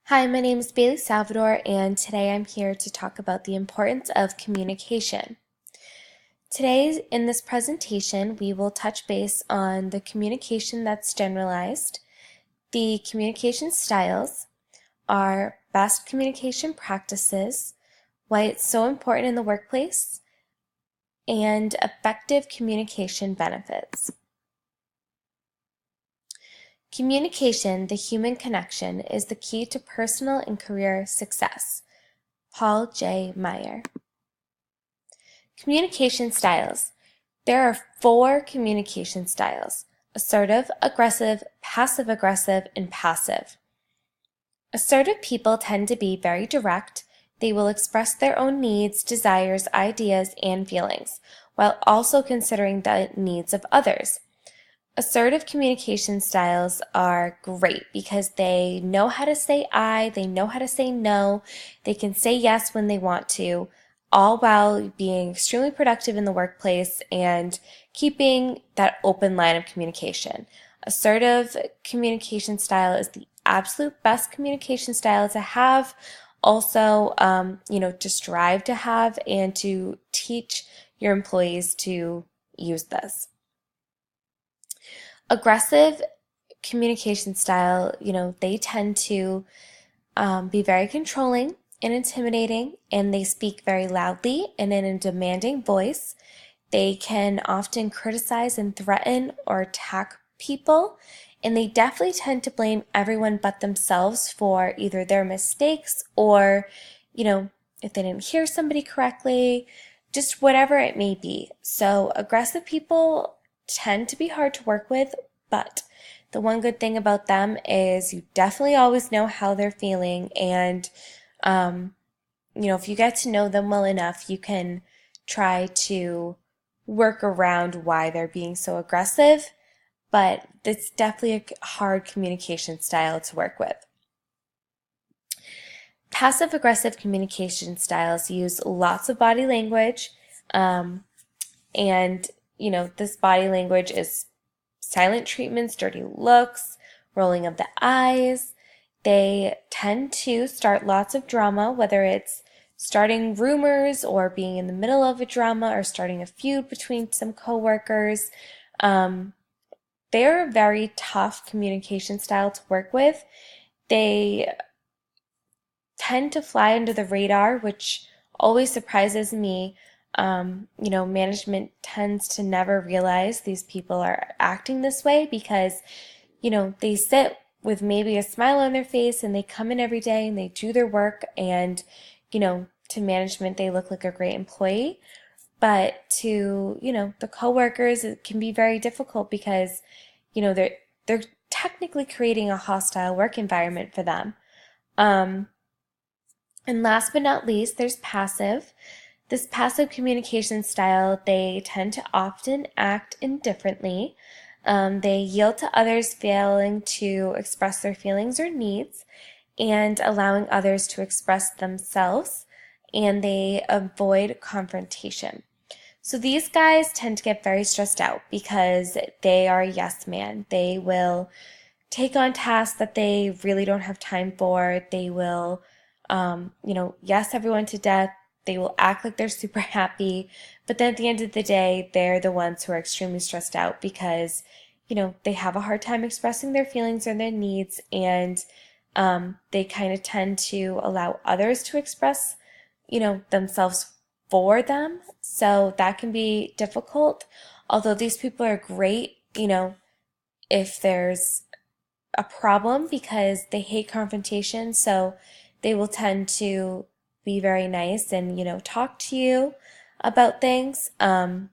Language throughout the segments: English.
Hi, my name is Bailey Salvador, and today I'm here to talk about the importance of communication. Today, in this presentation, we will touch base on the communication that's generalized, the communication styles, our best communication practices, why it's so important in the workplace, and effective communication benefits. Communication, the human connection, is the key to personal and career success. Paul J. Meyer. Communication styles. There are 4 communication styles: assertive, aggressive, passive-aggressive, and passive. Assertive people tend to be very direct. They will express their own needs, desires, ideas, and feelings, while also considering the needs of others. Assertive communication styles are great because they know how to say I, they know how to say no, they can say yes when they want to, all while being extremely productive in the workplace and keeping that open line of communication. Assertive communication style is the absolute best communication style to have, also, to strive to have and to teach your employees to use this. Aggressive communication style, they tend to be very controlling and intimidating, and they speak very loudly and in a demanding voice. They can often criticize and threaten or attack people, and they definitely tend to blame everyone but themselves for either their mistakes or, if they didn't hear somebody correctly, just whatever it may be. So aggressive people tend to be hard to work with, but the one good thing about them is you definitely always know how they're feeling, and if you get to know them well enough, you can try to work around why they're being so aggressive, but it's definitely a hard communication style to work with. Passive-aggressive communication styles use lots of body language, and this body language is silent treatments, dirty looks, rolling of the eyes. They tend to start lots of drama, whether it's starting rumors or being in the middle of a drama or starting a feud between some coworkers. They're a very tough communication style to work with. They tend to fly under the radar, which always surprises me. Management tends to never realize these people are acting this way because, they sit with maybe a smile on their face and they come in every day and they do their work, and, to management, they look like a great employee. But to, the coworkers, it can be very difficult because, they're technically creating a hostile work environment for them. And last but not least, there's passive. This passive communication style, they tend to often act indifferently. They yield to others failing to express their feelings or needs and allowing others to express themselves, and they avoid confrontation. So these guys tend to get very stressed out because they are a yes man. They will take on tasks that they really don't have time for. They will, yes everyone to death. They will act like they're super happy, but then at the end of the day, they're the ones who are extremely stressed out because, they have a hard time expressing their feelings or their needs, and they kind of tend to allow others to express, themselves for them. So that can be difficult. Although these people are great, if there's a problem because they hate confrontation, so they will tend to be very nice and, talk to you about things. But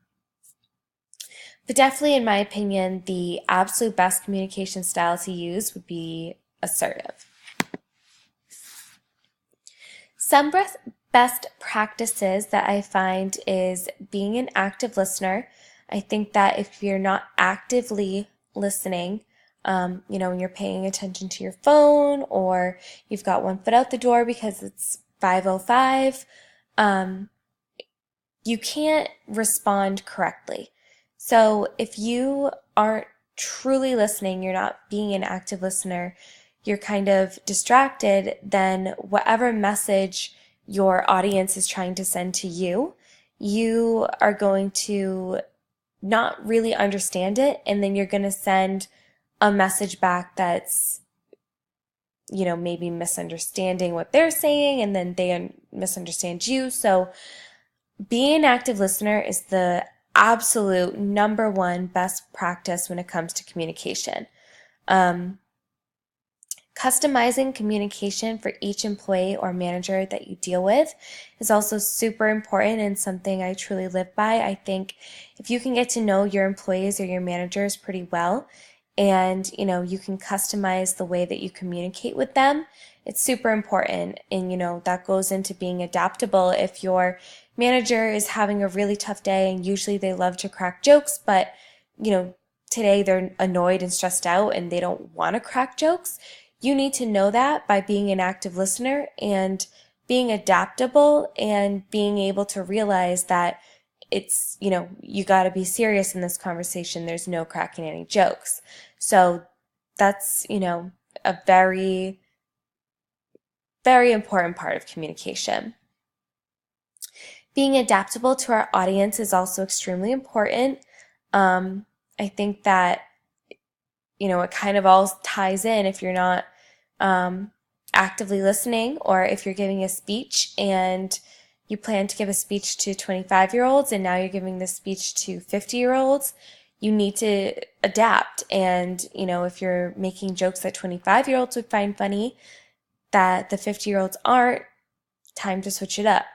definitely, in my opinion, the absolute best communication style to use would be assertive. Some best practices that I find is being an active listener. I think that if you're not actively listening, when you're paying attention to your phone or you've got one foot out the door because it's 5:05, you can't respond correctly. So if you aren't truly listening, you're not being an active listener, you're kind of distracted, then whatever message your audience is trying to send to you, you are going to not really understand it, and then you're going to send a message back that's, maybe misunderstanding what they're saying, and then they misunderstand you. So being an active listener is the absolute number one best practice when it comes to communication. Customizing communication for each employee or manager that you deal with is also super important and something I truly live by. I think if you can get to know your employees or your managers pretty well, and you can customize the way that you communicate with them, it's super important. And that goes into being adaptable. If your manager is having a really tough day, and usually they love to crack jokes, but today they're annoyed and stressed out and they don't want to crack jokes, you need to know that by being an active listener and being adaptable and being able to realize that it's, you got to be serious in this conversation. There's no cracking any jokes. So that's, a very, very important part of communication. Being adaptable to our audience is also extremely important. I think that, it kind of all ties in. If you're not actively listening, or if you're giving a speech and you plan to give a speech to 25-year-olds and now you're giving this speech to 50-year-olds, you need to adapt. And, if you're making jokes that 25-year-olds would find funny that the 50-year-olds aren't, time to switch it up.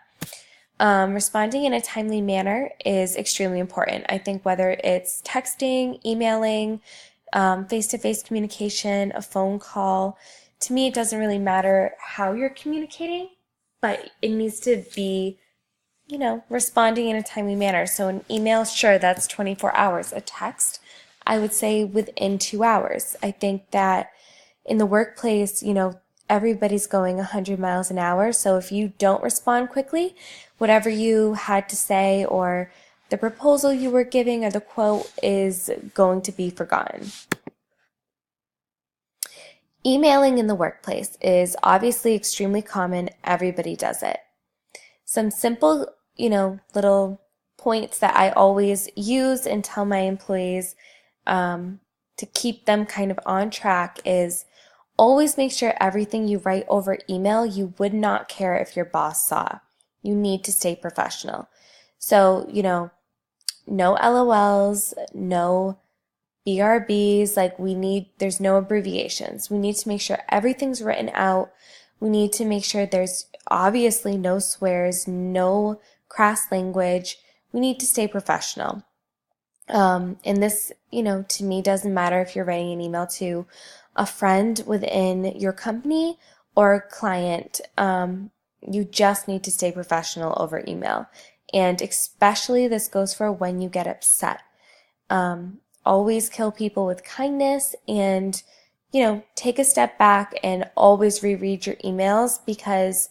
Responding in a timely manner is extremely important. I think whether it's texting, emailing, face-to-face communication, a phone call, to me it doesn't really matter how you're communicating, but it needs to be, responding in a timely manner. So an email, sure, that's 24 hours. A text, I would say within 2 hours. I think that in the workplace, everybody's going 100 miles an hour. So if you don't respond quickly, whatever you had to say or the proposal you were giving or the quote is going to be forgotten. Emailing in the workplace is obviously extremely common. Everybody does it. Some simple, little points that I always use and tell my employees to keep them kind of on track is always make sure everything you write over email, you would not care if your boss saw. You need to stay professional. So, no LOLs, no BRBs, there's no abbreviations. We need to make sure everything's written out. We need to make sure there's obviously no swears, no crass language. We need to stay professional. And this, to me doesn't matter if you're writing an email to a friend within your company or a client. You just need to stay professional over email. And especially this goes for when you get upset. Always kill people with kindness and, take a step back and always reread your emails, because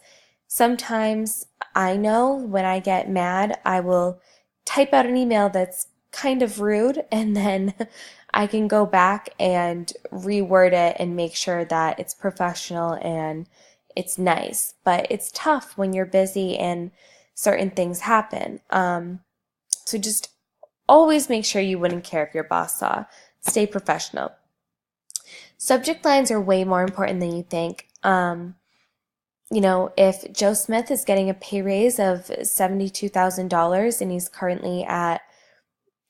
sometimes I know when I get mad, I will type out an email that's kind of rude, and then I can go back and reword it and make sure that it's professional and it's nice. But it's tough when you're busy and certain things happen. So just always make sure you wouldn't care if your boss saw. Stay professional. Subject lines are way more important than you think. If Joe Smith is getting a pay raise of $72,000 and he's currently at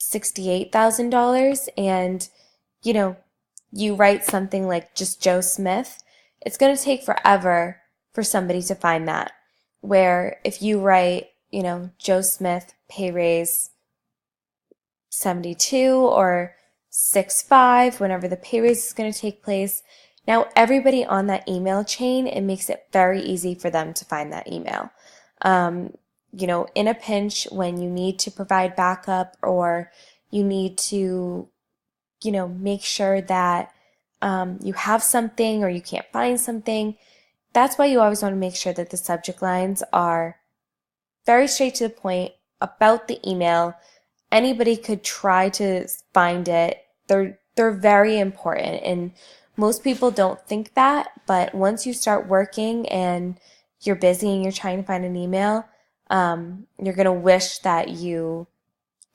$68,000, and, you write something like just Joe Smith, it's going to take forever for somebody to find that. Where if you write, Joe Smith pay raise 72 or 65, whenever the pay raise is going to take place, now everybody on that email chain, it makes it very easy for them to find that email. In a pinch, when you need to provide backup, or you need to, make sure that you have something or you can't find something, that's why you always want to make sure that the subject lines are very straight to the point about the email. Anybody could try to find it. They're very important. And Most people don't think that, but once you start working and you're busy and you're trying to find an email, you're going to wish that you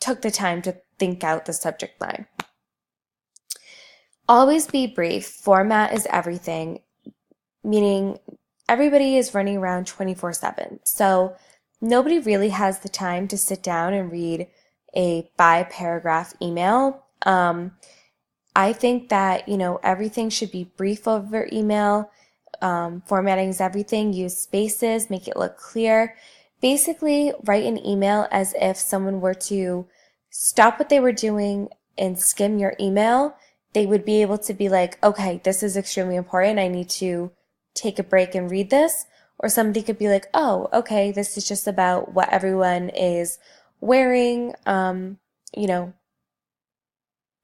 took the time to think out the subject line. Always be brief. Format is everything, meaning everybody is running around 24/7. So nobody really has the time to sit down and read a bi-paragraph email. I think that, everything should be brief over email. Formatting is everything. Use spaces, make it look clear. Basically, write an email as if someone were to stop what they were doing and skim your email. They would be able to be like, okay, this is extremely important. I need to take a break and read this. Or somebody could be like, oh, okay, this is just about what everyone is wearing,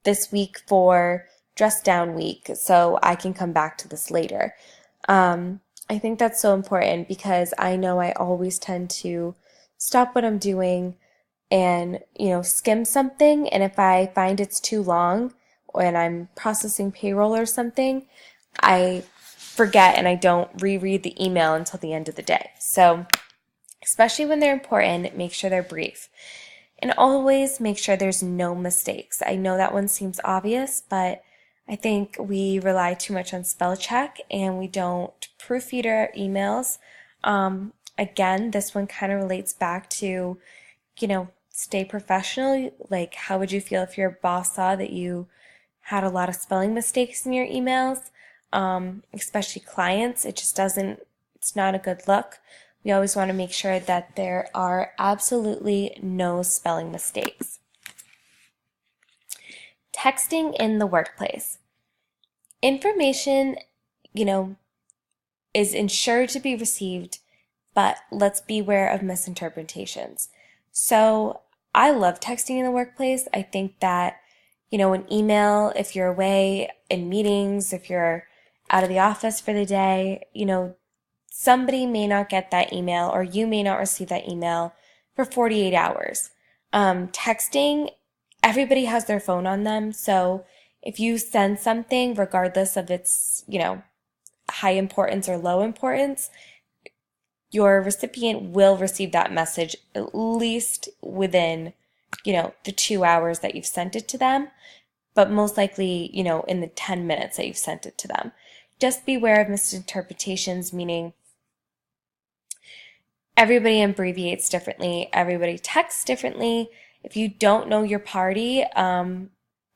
this week for dress down week, so I can come back to this later. I think that's so important because I know I always tend to stop what I'm doing and, skim something. And if I find it's too long when I'm processing payroll or something, I forget and I don't reread the email until the end of the day. So, especially when they're important, make sure they're brief. And always make sure there's no mistakes. I know that one seems obvious, but I think we rely too much on spell check and we don't proofread our emails. Again, this one kind of relates back to, stay professional. Like, how would you feel if your boss saw that you had a lot of spelling mistakes in your emails? Especially clients, it's not a good look. We always want to make sure that there are absolutely no spelling mistakes. Texting in the workplace. Information, is ensured to be received, but let's beware of misinterpretations. So I love texting in the workplace. I think that, an email, if you're away in meetings, if you're out of the office for the day, somebody may not get that email or you may not receive that email for 48 hours. Texting, everybody has their phone on them. So if you send something, regardless of its, high importance or low importance, your recipient will receive that message at least within, the 2 hours that you've sent it to them, but most likely, in the 10 minutes that you've sent it to them. Just beware of misinterpretations, meaning everybody abbreviates differently, everybody texts differently. If you don't know your party,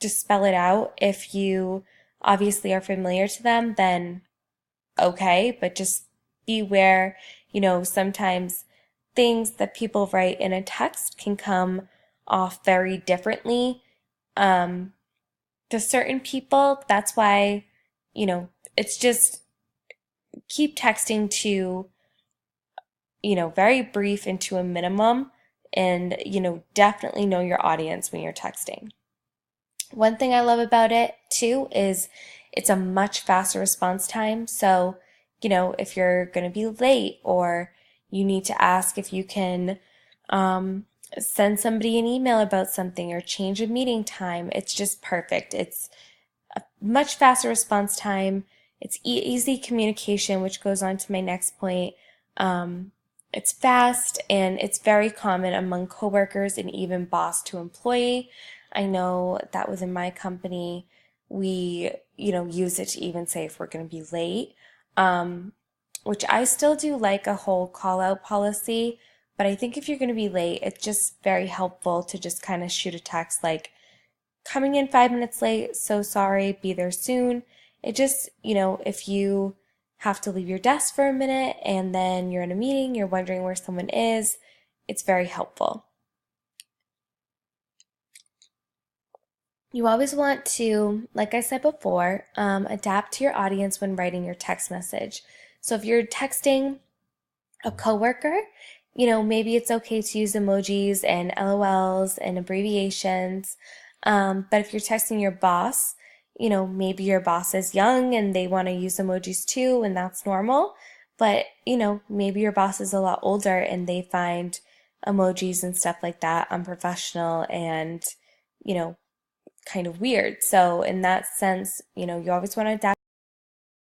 just spell it out. If you obviously are familiar to them, then okay, but just beware, sometimes things that people write in a text can come off very differently. To certain people, that's why, it's just keep texting to, very brief and to a minimum, and, definitely know your audience when you're texting. One thing I love about it too is it's a much faster response time. So, if you're going to be late or you need to ask if you can send somebody an email about something or change a meeting time, it's just perfect. It's a much faster response time. It's easy communication, which goes on to my next point. It's fast and it's very common among coworkers and even boss to employee. I know that within my company, we, use it to even say if we're going to be late, which I still do like a whole call out policy. But I think if you're going to be late, it's just very helpful to just kind of shoot a text like, coming in 5 minutes late, so sorry, be there soon. It just, if you have to leave your desk for a minute and then you're in a meeting, you're wondering where someone is, it's very helpful. You always want to, like I said before, adapt to your audience when writing your text message. So if you're texting a coworker, maybe it's okay to use emojis and LOLs and abbreviations. But if you're texting your boss, maybe your boss is young and they want to use emojis too, and that's normal. But, maybe your boss is a lot older and they find emojis and stuff like that unprofessional and, kind of weird. So in that sense, you always want to adapt